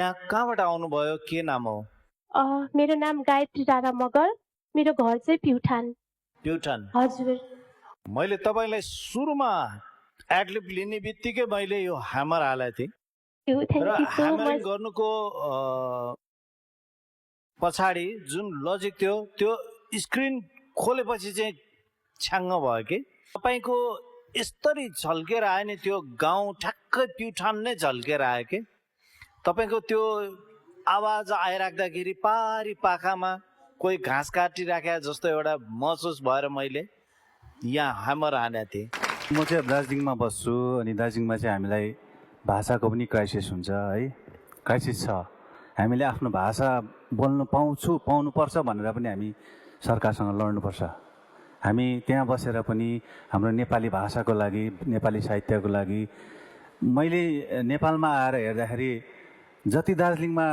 यहाँ कहाँबाट आउनुभयो, के नाम हो? मेरो नाम गायत्री राणा मगर, मेरो घर चाहिँ प्युठान। प्युठान। हजुर। मैले तपाईलाई सुरुमा एडलिप लिने बित्तिकै मैले यो ह्यामर हालेको थिएँ र ह्यामरिङ गर्नुको पछाडि जुन लजिक थियो त्यो स्क्रिन खोलेपछि चाहिँ छ्याङ्ग भयो कि तपाईको यस्तरी झल्केर आयो नि, त्यो गाउँ ठ्याक्कै प्युठान नै झल्केर आयो कि तपाईको त्यो आवाज आइराख्दाखेरि पारी पाखामा कोही घाँस काटिराखे जस्तो एउटा महसुस भएर मैले यहाँ ह्यामर हानेको थिएँ। म चाहिँ दार्जिलिङमा बस्छु अनि दार्जिलिङमा चाहिँ हामीलाई भाषाको पनि क्राइसिस हुन्छ है, क्राइसिस छ। हामीले आफ्नो भाषा बोल्नु पाउनुपर्छ भनेर पनि हामी सरकारसँग लड्नुपर्छ। हामी त्यहाँ बसेर पनि हाम्रो नेपाली भाषाको लागि, नेपाली साहित्यको लागि मैले नेपालमा आएर हेर्दाखेरि जति दार्जिलिङमा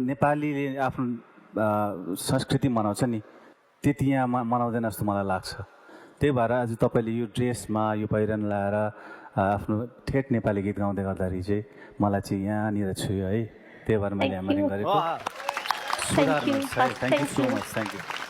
नेपालीले आफ्नो संस्कृति मनाउँछ नि त्यति यहाँ मनाउँदैन जस्तो मलाई लाग्छ। त्यही भएर आज तपाईँले यो ड्रेसमा यो पहिरन लाएर आफ्नो ठेट नेपाली गीत गाउँदै गर्दाखेरि चाहिँ मलाई चाहिँ यहाँनिर छु है, त्यही भएर मैले ह्यामरिङ गरेको। Thank you so much. Thank you.